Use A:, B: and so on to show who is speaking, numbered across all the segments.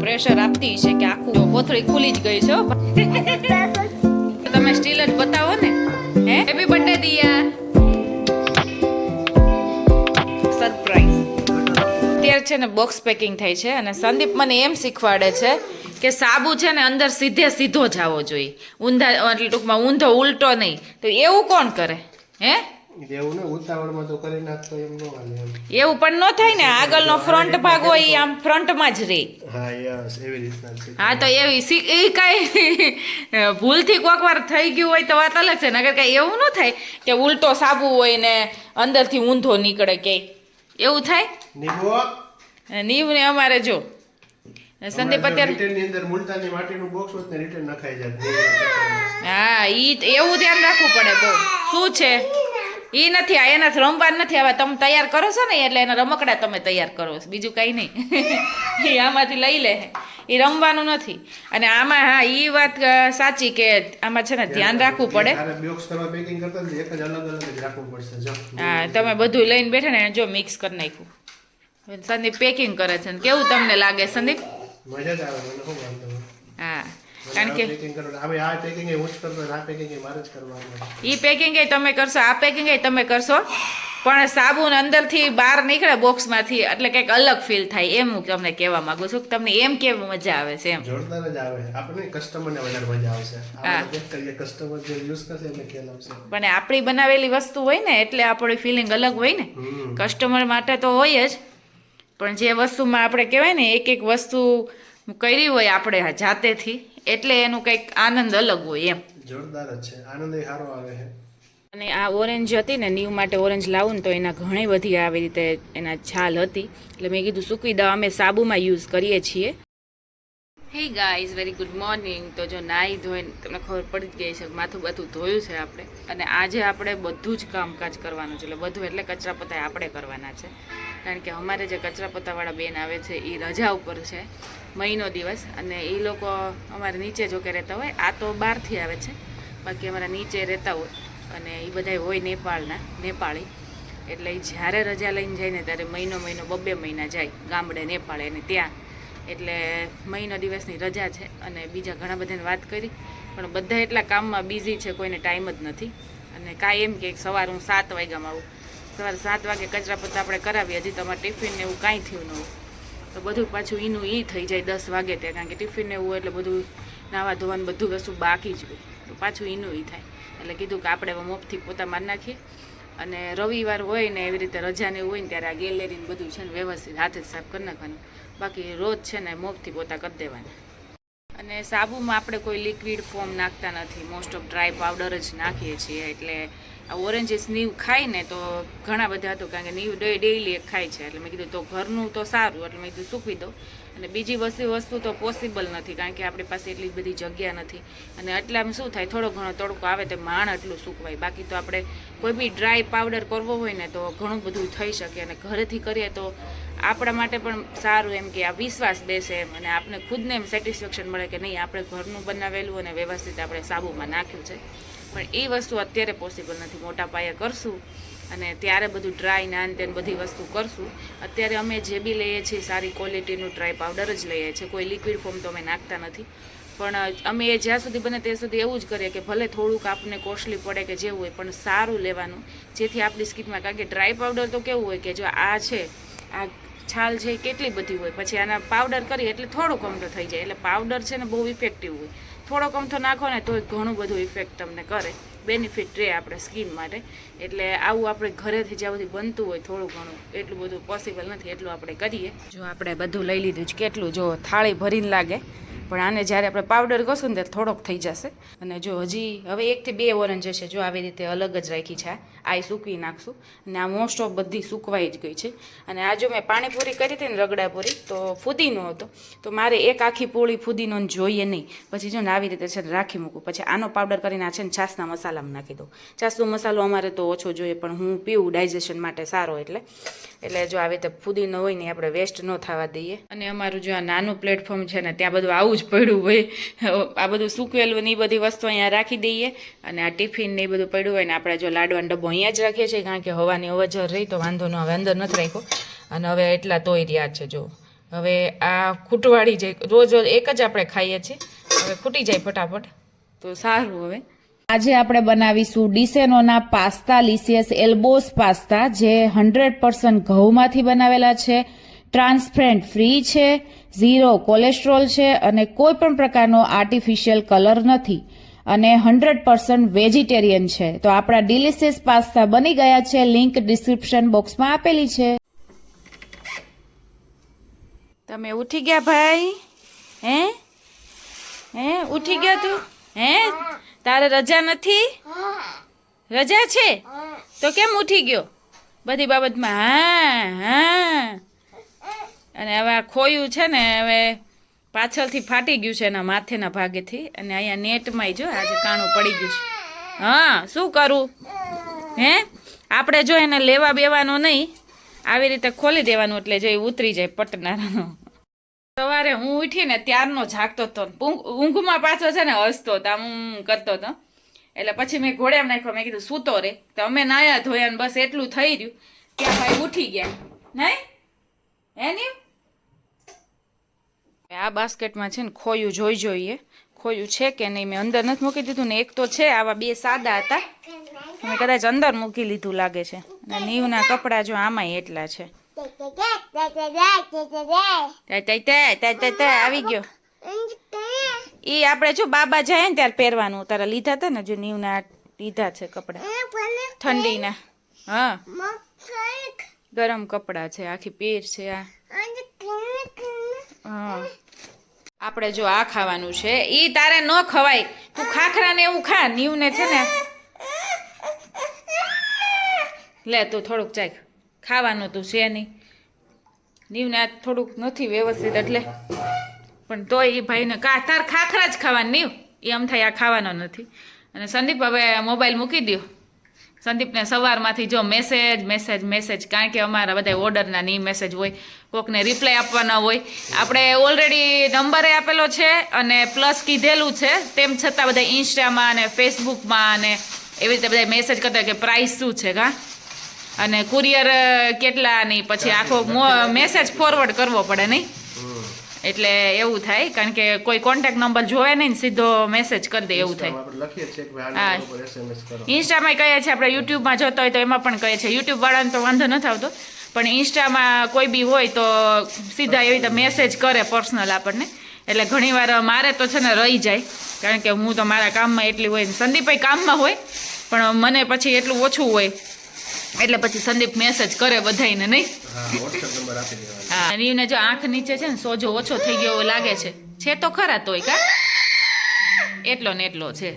A: Pressure આપતી છે કે આખું કોથળી ખુલી જ ગઈ છે તમે સ્ટીલ જ બતાવો ને હે હેપી બર્થડે દિયા સરપ્રાઈઝ અત્યારે છે ને બોક્સ પેકિંગ થઈ છે અને સંદીપ મને એમ શીખવાડે છે કે સાબુ છે ને અંદર સીધો જ આવવો જોઈએ ઊંધા એટલે ટૂંકમાં ઊંધો ઉલટો નહીં તો એવું કોણ કરે હે
B: એવું ને ઉતાવળમાં તો કરી નાખતો એમ ન હાલે એમ
A: એવું પણ ન થાય ને આગળનો ફ્રન્ટ ભાગ હોય ઈ આમ ફ્રન્ટમાં જ રહે
B: હા યસ એવી રીતના છે
A: હા તો એવી એ કાંઈ ભૂલથી કોઈક વાર થઈ ગયું હોય તો વાત અલગ છે નકર કાંઈ એવું ન થાય કે ઉલટો સાબુ હોય ને અંદરથી ઊંધો નીકળે ક્યાંય એવું થાય
B: નીબો
A: નીવ ને અમારે જો સંદીપ અત્યારે
B: રિટર્નની અંદર મુલતાની માટીનું બોક્સ હોત ને રિટર્ન નખાઈ જાય
A: હા ઈ એવું ધ્યાન રાખવું પડે બહુ શું છે ઈ નથી આ એના રમવાનું નથી હવે તમે તૈયાર કરો છો ને એટલે એના રમકડા તમે તૈયાર કરો છો બીજું કંઈ નહીં એ આમાંથી લઈ લે એ રમવાનું નથી અને આમાં હા ઈ વાત સાચી કે આમાં છે ને ધ્યાન રાખવું પડે
B: બોક્સ કરવા પેકિંગ કરતા એક જ અલગ અલગ જ રાખવું પડશે જો
A: હા તમે બધું લઈને બેઠા ને જો મિક્સ કરી નાખ્યું સંદીપ પેકિંગ કરે છે કેવું તમને લાગે સંદીપ
B: મજા જ આવે મને ખૂબ વાંધો
A: હા કારણ કે
B: પેકિંગ કરો હવે આ પેકિંગ એ હું જ કરતો આ પેકિંગ એ મારે જ કરવાનું
A: ઈ પેકિંગ તમે કરશો આ પેકિંગ તમે કરશો પણ સાબુન અંદરથી બહાર નીકળે બોક્સમાંથી એટલે કંઈક અલગ ફીલ થાય એમ હું તમને કહેવા માંગુ છું તમને એમ કેવું મજા આવે છે એમ
B: જોરદાર જ આવે આપણને કસ્ટમરને વધારે મજા આવશે આપણે ચેક કરીએ કસ્ટમર જે યુઝ કરશે એને ખ્યાલ આવશે પણ
A: આપણી બનાવેલી વસ્તુ હોય ને એટલે આપણી ફિલિંગ અલગ હોય ને કસ્ટમર માટે તો હોય જ પણ જે વસ્તુમાં આપણે કહેવાય ને એક વસ્તુ કરી હોય આપણે જાતેથી એટલે એનું કંઈક આનંદ અલગ હોય એમ
B: જોરદાર જ છે આનંદ સારો આવે છે
A: અને આ ઓરેન્જ હતી ને નીવ માટે ઓરેન્જ લાવું ને તો એના ઘણી બધી આવી રીતે એના છાલ હતી એટલે મેં કીધું સૂકવી દવા અમે સાબુમાં યુઝ કરીએ છીએ hey guys very good morning તો જો નાહી ધોઈને તમને ખબર પડી જ ગઈ છે માથું બાથું ધોયું છે આપણે અને આજે આપણે બધું જ કામકાજ કરવાનું છે એટલે બધું એટલે કચરા પતા આપણે કરવાના છે કારણ કે અમારે જે કચરા પતાવાળા બેન આવે છે એ રજા ઉપર છે મહિનો દિવસ અને એ લોકો અમારે નીચે જો કે રહેતા હોય આ તો બહારથી આવે છે બાકી અમારા નીચે રહેતા હોય અને એ બધા હોય નેપાળી એટલે એ જ્યારે રજા લઈને જાય ને ત્યારે મહિનો 2 મહિના જાય ગામડે નેપાળે અને ત્યાં એટલે મહિનો દિવસની રજા છે અને બીજા ઘણા બધાને વાત કરી પણ બધા એટલા કામમાં બિઝી છે કોઈને ટાઈમ જ નથી અને કાંઈ એમ કે સવારે હું 7 વાગ્યામાં આવું સવારે 7 વાગે કચરા પત્તા આપણે કરાવીએ હજી તમારે ટિફિન ને એવું કાંઈ થયું ન હોય તો બધું પાછું એનું થઈ જાય 10 વાગે ત્યાં કારણ કે ટિફિન ને એવું એટલે બધું નાવા ધોવાનું બધું વસ્તુ બાકી જ હોય તો પાછું એનું થાય એટલે કીધું કે આપણે મોપથી પોતા મારી નાખીએ અને રવિવાર હોય ને એવી રીતે રજાને એવું હોય ને ત્યારે આ ગેલેરીને બધું છે ને વ્યવસ્થિત હાથે જ સાફ કરી નાખવાનું બાકી રોજ છે ને મોપથી પોતા કરી દેવાના અને સાબુમાં આપણે કોઈ લિક્વિડ ફોર્મ નાખતા નથી મોસ્ટ ઓફ ડ્રાય પાવડર જ નાખીએ છીએ એટલે આ ઓરેન્જીસ નીવ ખાય ને તો ઘણા બધા હતું કારણ કે નીવ ડેઈલી એક ખાય છે એટલે મેં કીધું તો ઘરનું તો સારું એટલે મેં કીધું સૂકવી દઉં અને બીજી વસ્તુ તો પોસિબલ નથી કારણ કે આપણી પાસે એટલી બધી જગ્યા નથી અને એટલામાં શું થાય થોડો ઘણો તડકો આવે તો માણ એટલું સૂકવાય બાકી તો આપણે કોઈ બી ડ્રાય પાવડર કરવો હોય ને તો ઘણું બધું થઈ શકે અને ઘરેથી કરીએ તો આપણા માટે પણ સારું એમ કે આ વિશ્વાસ બેસે એમ અને આપણે ખુદને એમ સેટિસ્ફેક્શન મળે કે નહીં આપણે ઘરનું બનાવેલું અને વ્યવસ્થિત આપણે સાબુમાં નાખ્યું છે પણ એ વસ્તુ અત્યારે પોસિબલ નથી મોટા પાયે કરશું અને ત્યારે બધું ડ્રાય નાન તેન બધી વસ્તુ કરશું અત્યારે અમે જે બી લઈએ છીએ સારી ક્વોલિટીનું ડ્રાય પાવડર જ લઈએ છીએ કોઈ લિક્વિડ ફોર્મ તો અમે નાખતા નથી પણ અમે એ જ્યાં સુધી બને ત્યાં સુધી એવું જ કરીએ કે ભલે થોડુંક આપણને કોસ્ટલી પડે કે જેવું હોય પણ સારું લેવાનું જેથી આપણી સ્કિનમાં કારણ કે ડ્રાય પાવડર તો કેવું હોય કે જો આ છે આ છાલ છે કેટલી બધી હોય પછી આના પાવડર કરીએ એટલે થોડુંક અમથો થઈ જાય એટલે પાવડર છે ને બહુ ઇફેક્ટિવ હોય થોડોક અમથો નાખો ને તો ઘણું બધું ઇફેક્ટ તમને કરે બેનિફિટ રહે આપણે સ્કિન માટે એટલે આવું આપણે ઘરેથી જ્યાં બધી બનતું હોય થોડું ઘણું એટલું બધું પોસિબલ નથી એટલું આપણે કરીએ જો આપણે બધું લઈ લીધું જ કેટલું જો થાળી ભરીને લાગે પણ આને જ્યારે આપણે પાવડર કરશું ને ત્યારે થોડોક થઈ જશે અને જો હજી હવે 1 થી 2 ઓરેન્જ હશે જો આવી રીતે અલગ જ રાખી છે આ સૂકવી નાખશું અને આ મોસ્ટ ઓફ બધી સૂકવાઈ જ ગઈ છે અને આ જો મેં પાણીપુરી કરી હતી ને રગડાપુરી તો ફુદીનો હતો તો મારે એક આખી પૂરી ફુદીનો જોઈએ નહીં પછી જો ને આવી રીતે છે રાખી મૂકું પછી આનો પાવડર કરીને આ છે ને છાસના મસાલામાં નાખી દઉં છાસનો મસાલો અમારે તો ઓછો જોઈએ પણ હું પીવું ડાયજેશન માટે સારો એટલે જો આવી રીતે ફુદીનો હોય ને આપણે વેસ્ટ ન થવા દઈએ અને અમારું જો આ નાનું પ્લેટફોર્મ છે ને ત્યાં બધું આવું જ પડ્યું હોય આ બધું સૂકવેલું ને એ બધી વસ્તુ અહીંયા રાખી દઈએ અને આ ટિફિન ને એ બધું પડ્યું હોય ને આપણે જો લાડવાનો ડબ્બો અહીંયા જ રાખીએ છીએ કારણ કે હવાની અવરજવર રહી તો વાંધો ન હવે અંદર નથી રાખ્યો અને હવે એટલા તોય રહ્યા છે જો હવે આ ખૂટવાડી જાય, રોજ રોજ એક જ આપણે ખાઈએ છીએ, હવે ખૂટી જાય ફટાફટ તો સારું. હવે આજે આપણે બનાવીશું ડિસેનોના પાસ્તા લિસિયસ એલ્બોસ પાસ્તા, જે 100% ઘઉંમાંથી બનાવેલા છે, ટ્રાન્સપેરન્ટ ફ્રી છે, 0 કોલેસ્ટ્રોલ છે અને કોઈ પણ પ્રકારનો આર્ટિફિશિયલ કલર નથી અને 100% વેજીટેરિયન છે. તો આપણા ડિલિશિયસ પાસ્તા બની ગયા છે. લિંક ડિસ્ક્રિપ્શન બોક્સમાં આપેલી છે. તમે ઉઠી ગયા ભાઈ? હે ઉઠી ગયા તું? તારે રજા નથી? રજા છે તો કેમ ઉઠી ગયો? બધી બાબતમાં હા. અને હવે આ ખોયું છે ને, હવે પાછળથી ફાટી ગયું છે એના માથેના ભાગેથી, અને અહીંયા નેટમાં જો આજે કાણું પડી ગયું છે. હા, શું કરું? આપણે જો એને લેવા બેવાનું નહીં, આવી રીતે ખોલી દેવાનું એટલે જો એ ઉતરી જાય પટનારાનો. સવારે હું ઉઠીને ત્યારનો જાગતો હતો, ઊંઘમાં પાછો છે ને હસતો હતો, આમ કરતો હતો. એટલે પછી મેં ઘોડે નાખ્યો, મેં કીધું સૂતો રે. તો અમે નાયા ધોયા ને બસ એટલું થઈ રહ્યું ત્યાં ભાઈ ઉઠી ગયા. નહીં એની આ બાસ્કેટમાં છે ને ખોયું જોઈ જોઈએ, ખોયું છે કે નહીં. મેં અંદર નથી મૂકી દીધું ને, એક તો છે, આવા 2 સાદા હતા, મેં કદાચ અંદર મૂકી લીધું લાગે છે. અને નીવના કપડાં જો આમાંય એટલા છે. આવી ગયો. ઈ આપણે જો બાબા જાય ને ત્યારે પહેરવાનું. તારા લીધા હતા ને, જો નીવના લીધા છે કપડા ઠંડીના. હા, ગરમ કપડા છે, આખી પેર છે આ. હા, આપણે જો આ ખાવાનું છે, ઈ તારે ન ખવાય. તું ખાખરા ને એવું ખા. નીવને છે ને લે તું થોડુંક ચાખ, ખાવાનું તું છે નહીં. નીવને આ થોડુંક નથી વ્યવસ્થિત એટલે, પણ તોય એ ભાઈને તાર ખાખરા જ ખાવાનું. નીવ એ આમ થાય આ ખાવાનો નથી. અને સંદીપ હવે મોબાઈલ મૂકી દો. સંદીપને સવારમાંથી જો મેસેજ, કારણ કે અમારા બધા ઓર્ડરના ની મેસેજ હોય, કોકને રિપ્લાય આપવાના હોય. આપણે ઓલરેડી નંબરે આપેલો છે અને પ્લસ કીધેલું છે, તેમ છતાં બધા ઇન્સ્ટામાં અને ફેસબુકમાં અને એવી રીતે બધા મેસેજ કરતા હોય કે પ્રાઇસ શું છે કા, અને કુરિયર કેટલા નહીં, પછી આખો મેસેજ ફોરવર્ડ કરવો પડે નહીં. એટલે એવું થાય, કારણ કે કોઈ કોન્ટેક્ટ નંબર જોવે નહીં ને સીધો મેસેજ કરી દે એવું થાય. હા, ઇન્સ્ટામાં કહીએ છીએ, આપણે યુટ્યુબમાં જોતા હોય તો એમાં પણ કહીએ છીએ. યુટ્યુબ વાળાને તો વાંધો નથી આવતો, પણ ઇન્સ્ટામાં કોઈ બી હોય તો સીધા એવી રીતે મેસેજ કરે પર્સનલ આપણને. એટલે ઘણીવાર મારે તો છે ને રહી જાય, કારણ કે હું તો મારા કામમાં એટલી હોય ને સંદીપભાઈ કામમાં હોય, પણ મને પછી એટલું ઓછું હોય એટલે પછી સંદીપ મેસેજ કરે બધાને નહીં. હા, નીવને જો આંખ નીચે છે ને સોજો ઓછો થઈ ગયો એવું લાગે છે તો ખરા તોય કા એટલો ને એટલો છે.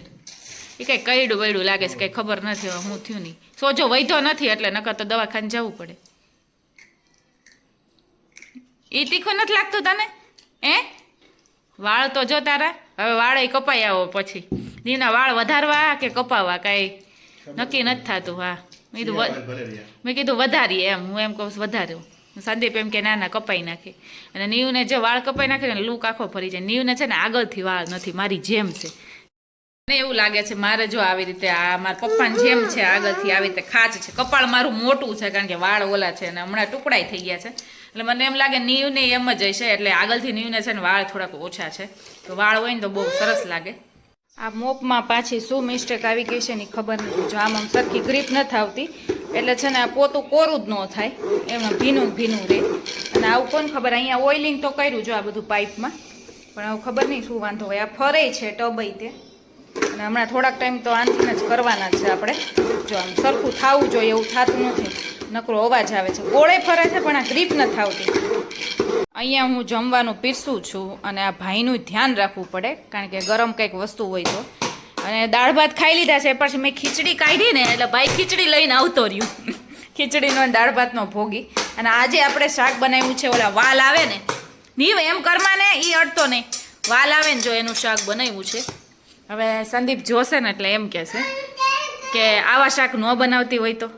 A: એ કઈ કઈડું વૈડું લાગે છે, કઈ ખબર નથી હું થયું નહીં. સોજો વૈધો નથી એટલે નકર તો દવાખાને જવું પડે. એ તીખું નથી લાગતું તને? વાળ તો જો તારા હવે વાળ કપાઈ આવો પછી. નીના વાળ વધારવા કે કપાવવા કઈ નક્કી નથી થતું. હા, મેં કીધું વધારીએ એમ, હું એમ કહું વધાર્યું. સંદીપ એમ કે ના કપાઈ નાખે. અને નીવને જે વાળ કપાઈ નાખે ને લૂક આખો ફરી જાય. નીવને છે ને આગળથી વાળ નથી, મારી જેમ છે. મને એવું લાગે છે મારે જો આવી રીતે આ મારા પપ્પાની જેમ છે, આગળથી આવી રીતે ખાચ છે. કપાળ મારું મોટું છે કારણ કે વાળ ઓલા છે અને હમણાં ટુકડાઈ થઈ ગયા છે. એટલે મને એમ લાગે નીવને એમ જ હશે, એટલે આગળથી નીવને છે ને વાળ થોડાક ઓછા છે. તો વાળ હોય ને તો બહુ સરસ લાગે. આ મોપમાં પાછી શું મિસ્ટેક આવી ગઈ છે ને ખબર નથી. જો આમ સરખી ગ્રીપ નથી આવતી એટલે છે ને આ પોતું કોરું જ ન થાય, એમાં ભીનું રહે. અને આવું કોણ ખબર, અહીંયા ઓઇલિંગ તો કર્યું જો આ બધું પાઇપમાં, પણ આવું ખબર નહીં શું વાંધો હોય. આ ફરે છે ટબઈ તે, અને હમણાં થોડાક ટાઈમ તો આનથી જ કરવાના છે આપણે. જો આમ સરખું થવું જોઈએ એવું થતું નથી, નકરો અવાજ આવે છે. ગોળે ફરે છે પણ આ ગ્રીપ નથી આવતી. અહીંયા હું જમવાનું પીરસું છું અને આ ભાઈનું ધ્યાન રાખવું પડે, કારણ કે ગરમ કંઈક વસ્તુ હોય તો. અને દાળ ભાત ખાઈ લીધા છે, પછી મેં ખીચડી કાઢી ને એટલે ભાઈ ખીચડી લઈને આવતો રહ્યું. ખીચડીનો દાળ ભાતનો ભોગી. અને આજે આપણે શાક બનાવ્યું છે, ઓલા વાલ આવે ને, નીવ એમ કરમાં ને એ અડતો નહીં, વાલ આવે ને જો એનું શાક બનાવ્યું છે. હવે સંદીપ જોશે ને એટલે એમ કહેશે કે આવા શાક ન બનાવતી હોય તો.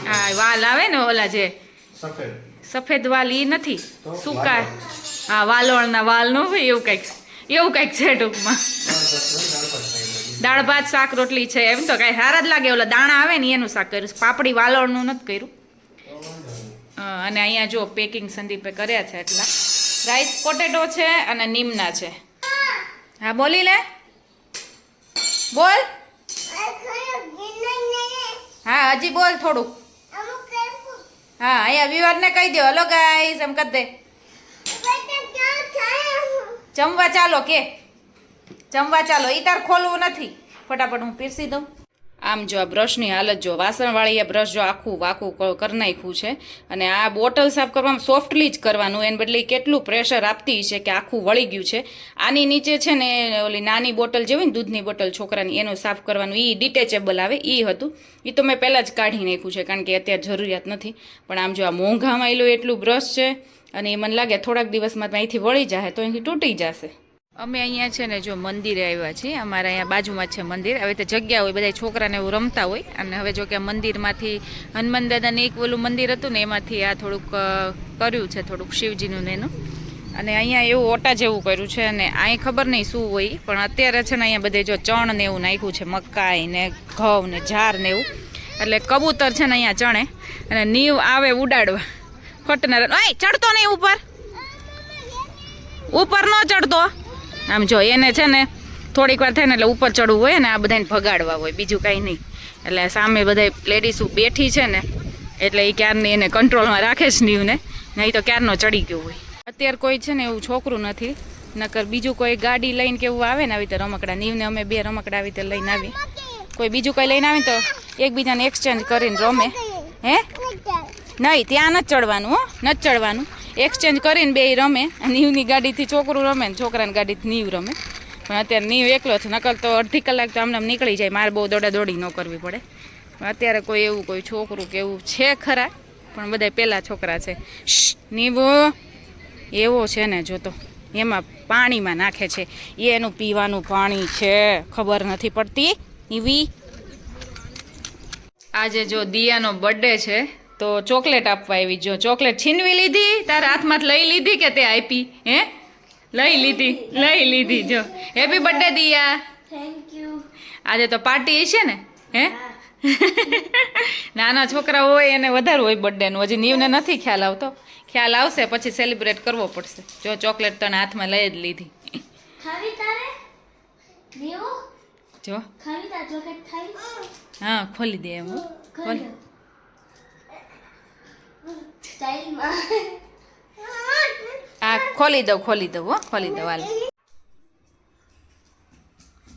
A: હા, વાલ આવે ને ઓલા જે સફેદ વાલ ઈ નથી, સૂકા. હા, વાલોળના વાલ ન હોય એવું કંઈક છે ટૂંકમાં. દાળ ભાત શાક રોટલી છે. એમ તો કાંઈ સારા જ લાગે. ઓલા દાણા આવે ને એનું શાક કર્યું, પાપડી વાલોળનું નથી કર્યું. અને અહીંયા જો પેકિંગ સંદીપે કર્યા છે એટલા. રાઈસ પોટેટો છે અને નીમના છે. હા બોલી લે, બોલ. હા હજી બોલ થોડુંક. હા અહીંયા વિવાદને કહી દો હલો ગાઈસ એમ કરી દે. જમવા ચાલો કે જમવા ચાલો. ઈ તાર ખોલવું નથી, ફટાફટ હું પીરસી દઉં. આમ જો આ બ્રશની હાલત જો, વાસણવાળી આ બ્રશ જો આખું વાકું કરી નાખ્યું છે. અને આ બોટલ સાફ કરવામાં સોફ્ટલી જ કરવાનું, એને બદલે કેટલું પ્રેશર આપતી છે કે આખું વળી ગયું છે. આની નીચે છે ને ઓલી નાની બોટલ જે હોય ને દૂધની બોટલ છોકરાની, એનું સાફ કરવાનું. એ ડિટેચેબલ આવે એ હતું, એ તો મેં પહેલાં જ કાઢી નાખ્યું છે કારણ કે અત્યારે જરૂરિયાત નથી. પણ આમ જો આ મોંઘામાં એલું એટલું બ્રશ છે અને એ મને લાગે થોડાક દિવસમાં અહીંથી વળી જશે તો અહીંથી તૂટી જશે. અમે અહીંયા છે ને જો મંદિરે આવ્યા છીએ. અમારા અહીંયા બાજુમાં છે મંદિર. હવે તો જગ્યા હોય, બધા છોકરાને એવું રમતા હોય. અને હવે જો કે મંદિરમાંથી હનુમાન દાદાને એક ઓલું મંદિર હતું ને એમાંથી આ થોડુંક કર્યું છે, થોડુંક શિવજીનું ને એનું. અને અહીંયા એવું ઓટા જેવું કર્યું છે. અને અહીં ખબર નહીં શું હોય, પણ અત્યારે છે ને અહીંયા બધે જો ચણ ને એવું નાખ્યું છે, મકાઈ ને ઘઉં ને ઝાર ને એવું. એટલે કબૂતર છે ને અહીંયા ચણે અને નીવ આવે ઉડાડવા. ખોટનાર ચડતો નહીં ઉપર, ઉપર ન ચડતો. આમ જો એને છે ને થોડીક વાર થાય ને એટલે ઉપર ચડવું હોય ને આ બધાને ભગાડવા હોય, બીજું કાંઈ નહીં. એટલે સામે બધા લેડીઝ બેઠી છે ને એટલે એ ક્યારની એને કંટ્રોલમાં રાખે છે નીવને, નહીં તો ક્યારનો ચડી ગયો હોય. અત્યારે કોઈ છે ને એવું છોકરું નથી, નકર બીજું કોઈ ગાડી લઈને કેવું આવે ને આવી રીતે રમકડા. નીવને અમે 2 રમકડા આવી રીતે લઈને આવી. કોઈ બીજું કંઈ લઈને આવે તો એકબીજાને એક્સચેન્જ કરીને રમે. હે નહીં ત્યાં નથી ચડવાનું, હો નથી ચડવાનું. એક્સચેન્જ કરીને 2 રમે. નીવની ગાડીથી છોકરું રમે ને છોકરાની ગાડીથી નીવ રમે. પણ અત્યારે નીવ એકલો છે, નકલ તો અડધી કલાક તો આમને નીકળી જાય. મારે બહુ દોડાદોડી ન કરવી પડે. અત્યારે કોઈ એવું કોઈ છોકરું કે એવું છે ખરા, પણ બધા પહેલાં છોકરા છે. નીવો એવો છે ને જોતો, એમાં પાણીમાં નાખે છે, એનું પીવાનું પાણી છે, ખબર નથી પડતી. નીવી આજે જો દિયાનો બર્થડે છે તો ચોકલેટ આપવા આવી. જો ચોકલેટ છીનવી લીધી, તારા હાથમાં લઈ લીધી કે તે આપી? હે લઈ લીધી. જો હેપી બર્થડે દિયા.
C: Thank you.
A: આજે તો પાર્ટી છે ને? હે નાના છોકરા હોય એને વધારે હોય બર્થડેનું. હજી નીવને નથી ખ્યાલ આવતો, ખ્યાલ આવશે પછી સેલિબ્રેટ કરવો પડશે. જો ચોકલેટ તને હાથમાં લઈ જ લીધી.
C: ખાવી તારે? નીવો
A: જો
C: ખાવી તાર ચોકલેટ ખાવી?
A: હા ખોલી દે એમ. ખોલ.
C: સ્ટાઈલમાં.
A: આ ખોલી દઉં હો, ખોલી દઉં. હાલ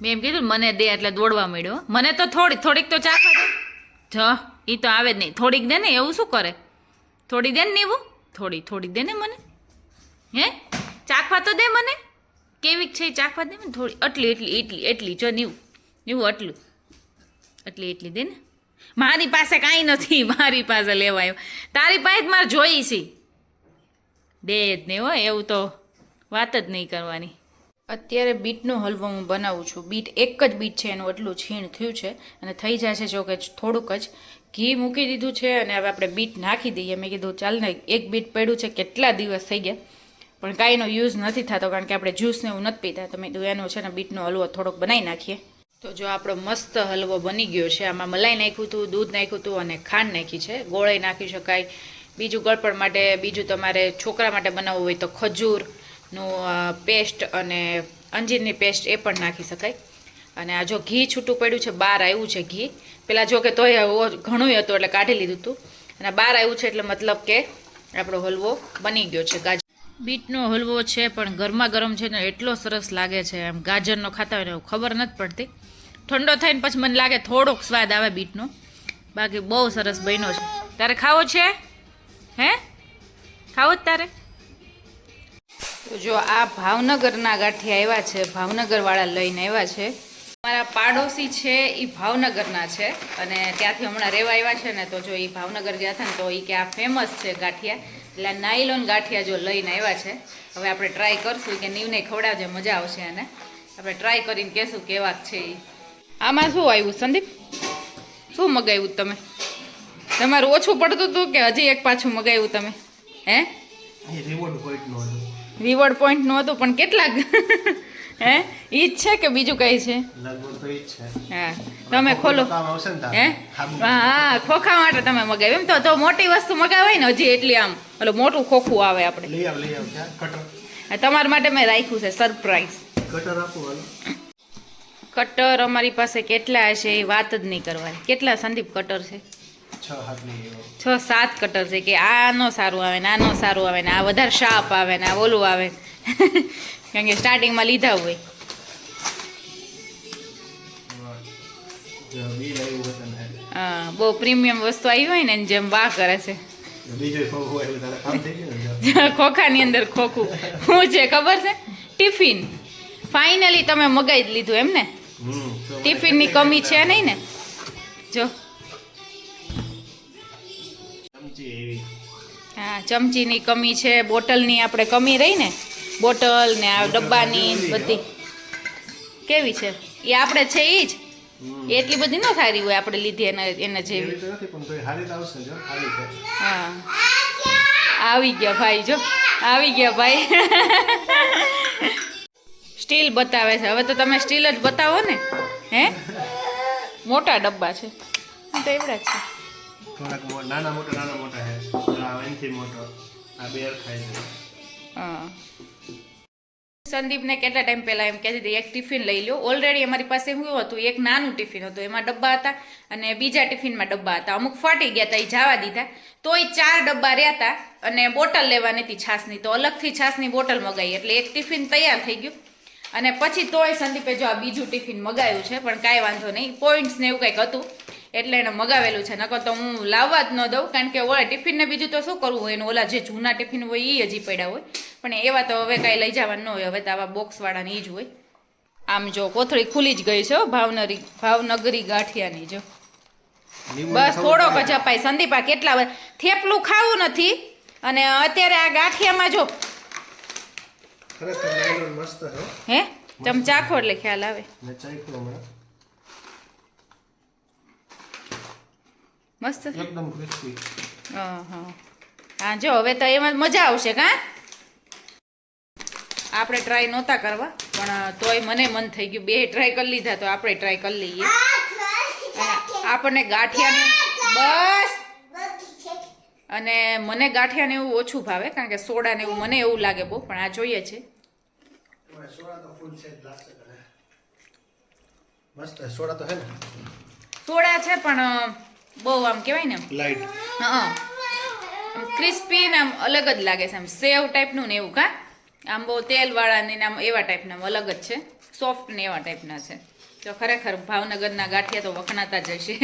A: મેં એમ કીધું મને દે એટલે દોડવા મળ્યો. મને તો થોડીક તો ચાખવા દે. જો એ તો આવે જ નહીં. થોડીક દે ને, એવું શું કરે? થોડી દે ને નીવું, થોડી દે ને મને. હે ચાખવા તો દે મને. કેવીક છે ચાખવા દે ને થોડી. એટલી જો નીવું એટલી દે ને. મારી પાસે કાંઈ નથી, મારી પાસે લેવાયો. તારી પાસે મારે જોઈ છે. દે જ નહીં હોય એવું તો વાત જ નહીં કરવાની. અત્યારે બીટનો હલવો હું બનાવું છું. બીટ એક જ બીટ છે, એનું એટલું છીણ થયું છે અને થઈ જાય છે. જો કે થોડુંક જ ઘી મૂકી દીધું છે અને હવે આપણે બીટ નાખી દઈએ. મેં કીધું ચાલ ને, એક બીટ પડ્યું છે, કેટલા દિવસ થઈ ગયા પણ કાંઈનો યુઝ નથી થતો કારણ કે આપણે જ્યુસને એવું નથી પીતા. તો મેં કીધું એનો છે ને બીટનો હલવો થોડોક બનાવી નાખીએ. તો જો આપણો મસ્ત હલવો બની ગયો છે. આમાં મલાઈ નાખ્યું હતું, દૂધ નાખ્યું હતું અને ખાંડ નાખી છે. ગોળાઈ નાખી શકાય. બીજું ગળપણ માટે, બીજું તમારે છોકરા માટે બનાવવું હોય તો ખજૂરનું પેસ્ટ અને અંજીરની પેસ્ટ એ પણ નાખી શકાય. અને આ જો ઘી છૂટું પડ્યું છે, બહાર આવ્યું છે ઘી. પેલા જો કે તોય ઘણું હતું એટલે કાઢી લીધું હતું અને બહાર આવ્યું છે એટલે મતલબ કે આપણો હલવો બની ગયો છે. ગાજર બીટનો હલવો છે પણ ગરમા ગરમ છે ને એટલો સરસ લાગે છે. એમ ગાજરનો ખાતા હોય ને એવું ખબર નથી પડતી. ઠંડો થઈને પછી મને લાગે થોડોક સ્વાદ આવે બીટનો. બાકી બહુ સરસ બન્યો છે. તારે ખાવો છે? હે ખાવો જ તારે? તો જો આ ભાવનગરના ગાંઠિયા આવ્યા છે, ભાવનગરવાળા લઈને આવ્યા છે. મારા પાડોશી છે એ ભાવનગરના છે અને ત્યાંથી હમણાં રહેવા આવ્યા છે ને. તો જો એ ભાવનગર ગયા હતા ને તો એ કે આ ફેમસ છે ગાંઠિયા, એટલે નાયલોન ગાંઠિયા જો લઈને આવ્યા છે. હવે આપણે ટ્રાય કરશું કે નીવને ખવડાવજે, મજા આવશે. અને આપણે ટ્રાય કરીને કહેશું કેવાક છે એ. આમાં શું આવ્યું સંદીપ? શું મગાવ્યું તમે? તમારું ઓછું પડતું હતું કે હજી એક પાછું મગાવ્યું તમે? હે
B: રિવોર્ડ પોઈન્ટનું હતું.
A: રિવોર્ડ પોઈન્ટનું હતું પણ કેટલાક હે ઈ જ છે કે બીજું કઈ છે?
B: લગભગ તો ઈ જ છે.
A: હા તમે ખોલો.
B: કામ આવશે ને
A: હે હા ખોખા માટે તમે મગાવ્યું એમ તો મોટી વસ્તુ મગાવાય ને હજી એટલી આમ ઓલું મોટું ખોખું આવે આપણે.
B: લઈ આવ ક્યાં કટર
A: તમારા માટે મેં રાખ્યું છે સરપ્રાઈઝ.
B: કટર આપો હાલો.
A: કટર અમારી પાસે કેટલા હશે એ વાત જ નહીં કરવાની. કેટલા સંદીપ કટર છે?
B: 6 હાથ લઈ આવ્યો.
A: 6-7 કટર છે કે આ નો સારું આવે ને આ નો સારું આવે ને આ વધારે શાર્પ આવે ને આ ઓલું આવે કારણ કે સ્ટાર્ટિંગમાં લીધા હોય.
B: જો બી લાવ્યું હતું ને
A: હા બહુ પ્રીમિયમ વસ્તુ આવી હોય ને એની જેમ વાહ કરે છે.
B: બીજો ખોખું આવ્યું તારે કામ થઈ ગયું ને.
A: ખોખાની અંદર ખોખું શું છે ખબર છે? ટિફિન. ફાઇનલી તમે મગાઈ જ લીધું એમ ને? ટિફિનની કમી છે નહીં ને? જો
B: ચમચી એવી.
A: હા ચમચીની કમી છે, બોટલની આપણે કમી રહી ને, બોટલ ને આ ડબ્બાની બધી કેવી છે એ આપણે છે એ જ એટલી બધી ન સારી હોય આપણે લીધી એના જેવી.
B: એવી તો નથી પણ તોય હારી તો આવશે જો હારી છે.
A: હા આવી ગયા ભાઈ, જો આવી ગયા ભાઈ. સ્ટીલ બતાવે છે. હવે તો તમે સ્ટીલ જ બતાવો ને. હે મોટા ડબ્બા છે તો એવડા જ છે.
B: થોડાક નાના મોટા છે. આ એનથી મોટો આ બેર ખાય છે.
A: હા સંદીપને કેટલા ટાઈમ પહેલા એમ કહેતી હતી એક ટિફિન લઈ લો. ઓલરેડી અમારી પાસે શું હતું, એક નાનું ટિફિન હતું એમાં ડબ્બા હતા અને બીજા ટિફિનમાં ડબ્બા હતા. અમુક ફાટી ગયા હતા એ જવા દીધા, તોય 4 ડબ્બા રહ્યા હતા અને બોટલ લેવાની હતી છાસની, તો અલગથી છાસની બોટલ મગાવી એટલે એક ટિફિન તૈયાર થઈ ગયું. અને પછી તોય સંદીપે જો આ બીજું ટિફિન મગાવ્યું છે પણ કાંઈ વાંધો નહીં, પોઈન્ટ્સ ને એવું કંઈક હતું એટલે એને મગાવેલું છે. નકર તો હું લાવવા જ ન દઉં કારણ કે ઓલા ટિફિનને બીજું તો શું કરવું હોય, એનું ઓલા જે જૂના ટિફિન હોય એ હજી પડ્યા હોય પણ એવા તો હવે કાંઈ લઈ જવાનું ન હોય. હવે તો આવા બોક્સવાળાની જ હોય. આમ જો કોથળી ખુલી જ ગઈ છે ભાવનગરી ગાંઠિયાની. જો બસ થોડોક જ અપાય. સંદીપા કેટલા થેપલું ખાવું નથી અને અત્યારે આ ગાંઠિયામાં જો
B: ખરેખર નાયલોન મસ્ત છે.
A: હે તમે ચાખો એટલે ખ્યાલ આવે.
B: ને ચાખ્યું હમણાં
A: મસ્ત છે
B: એકદમ ક્રિસ્પી.
A: હા જો હવે તો એમાં મજા આવશે. કા આપણે ટ્રાય નહોતા કરવા પણ તોય મને મન થઈ ગયું. 2 ટ્રાય કરી લીધા તો આપણે ટ્રાય કરી લઈએ. આપણને ગાંઠિયાને બસ અને મને ગાંઠિયાને એવું ઓછું ભાવે કારણ કે સોડા ને એવું મને એવું લાગે બહુ, પણ આ જોઈએ છે.
B: સોડા તો ફૂલ છે જ લાગશે તને. મસ્ત સોડા તો હે ને.
A: સોડા છે પણ બહુ આમ કહેવાય ને
B: લાઈટ.
A: હા ક્રિસ્પી ને આમ અલગ જ લાગે છે, આમ સેવ ટાઈપનું ને એવું. કા આમ બહુ તેલવાળા ને આમ એવા ટાઈપના અલગ જ છે, સોફ્ટ ને એવા ટાઈપના છે. તો ખરેખર ભાવનગરના ગાંઠિયા તો વખણાતા જ હશે.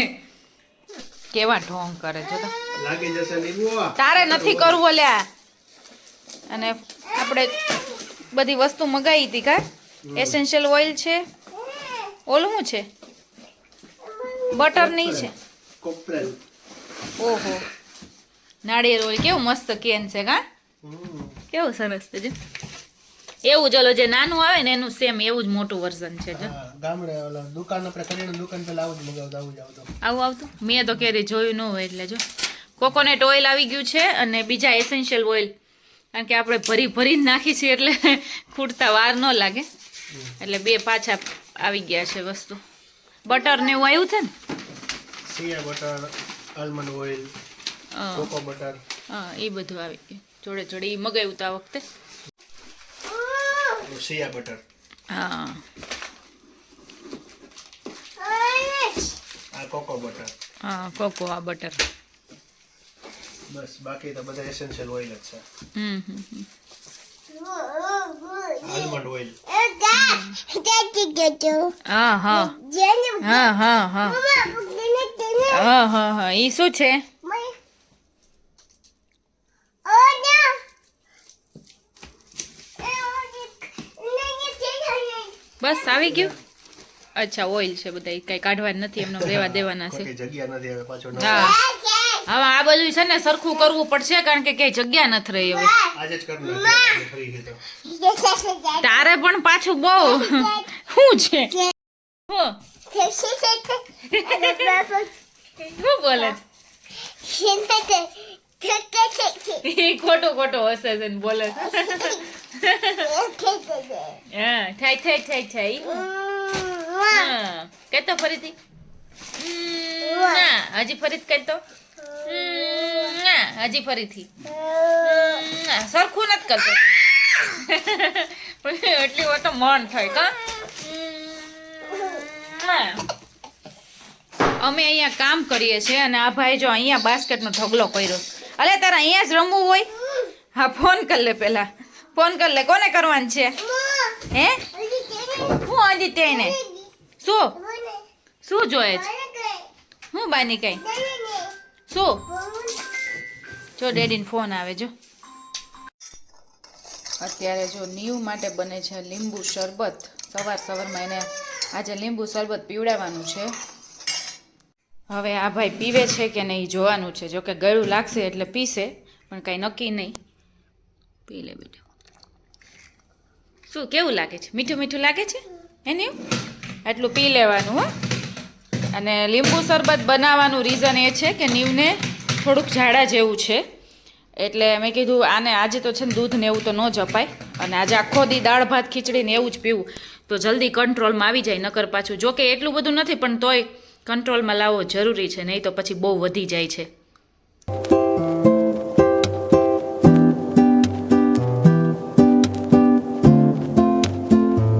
A: કેવા ઢોંગ કરે છે તો
B: લાગી જશે લીંબુ.
A: તારે નથી કરવું લ્યા. અને આપણે બધી વસ્તુ મગાવી હતી. કા એસેન્શિયલ ઓઇલ છે, ઓલું શું છે, બટર નહીં છે.
B: કોપરેલ.
A: ઓહો નાળિયેર ઓઇલ કેવું મસ્ત કેન છે. કા કેવું સરસ છે. જો એવું ચલો જે નાનું આવે ને એનું સેમ એવું જ મોટું વર્ઝન છે. જો
B: ગામડે ઓલા દુકાન આપણે કરિયાણા દુકાન પેલા આવું જ મગાવતા આવું જ આવતો.
A: આવું આવતું મેં તો ક્યારેય જોયું ન હોય. એટલે જો કોકોનટ ઓઇલ આવી ગયું છે અને બીજા એસેન્શિયલ ઓઇલ કારણ કે આપણે ભરીને નાખી છીએ એટલે ખૂટતા વાર ન લાગે એટલે 2 પાછા આવી ગયા છે વસ્તુ. બટર ને એવું આવ્યું છે ને,
B: shea butter, almond oil, cocoa butter.
A: હા એ બધું આવી ગયું જોડે એ મગાવ્યું તો આ વખતે.
B: સિયા બટર.
A: હા
B: આ કોકો બટર.
A: હા કોકોઆ બટર.
B: બસ બાકી તો બધા એસેન્શિયલ ઓઇલ જ છે. Almond oil.
A: હા હા એ શું છે? બસ આવી ગયું. અચ્છા ઓઇલ છે બધા, કઈ કાઢવા નથી એમને રહેવા દેવાના છે.
B: જગ્યા નથી હવે પાછો.
A: હા હવે આ બધું છે ને સરખું કરવું પડશે કારણ કે કઈ જગ્યા નથી રહી હવે.
B: આજે જ કરવું.
A: તારે પણ પાછું બહુ શું છે? શું બોલે? એ ખોટો ખોટો હસે છે ને બોલે છે હા થાય થાય થાય થાય હા કહેતો ફરીથી ના હજી ફરીથી કહેતો ના હજી ફરીથી સરખું નથી કરતો એટલી વાર તો મન થાય કા અમે અહીંયા કામ કરીએ છીએ અને આ ભાઈ જો અહીંયા બાસ્કેટનો ઢગલો કર્યો અલે તારે અહીંયા જ રમવું હોય હા ફોન કર લે પેલા ફોન કર લે કોને કરવાનું છે હે હું આદિત્યને શું શું જોઈએ છે હું બાની કઈ શું જો ડેડીને ફોન આવે જો અત્યારે જો નીવ માટે બને છે લીંબુ શરબત સવારમાં એને આજે લીંબુ શરબત પીવડાવવાનું છે હવે આ ભાઈ પીવે છે કે નહીં જોવાનું છે જો કે ગળું લાગશે એટલે પીશે પણ કાંઈ નક્કી નહીં પી લે બેટા શું કેવું લાગે છે મીઠું મીઠું લાગે છે એને એટલું પી લેવાનું હો અને લીંબુ શરબત બનાવવાનું રીઝન એ છે કે નીવને થોડુંક ઝાડા જેવું છે એટલે મેં કીધું આને આજે તો છે ને દૂધ ને એવું તો ન જ અપાય અને આજે આખો દી દાળ ભાત ખીચડીને એવું જ પીવું તો જલ્દી કંટ્રોલમાં આવી જાય નકર પાછું જોકે એટલું બધું નથી પણ તોય કંટ્રોલમાં લાવવો જરૂરી છે નહીં તો પછી બહુ વધી જાય છે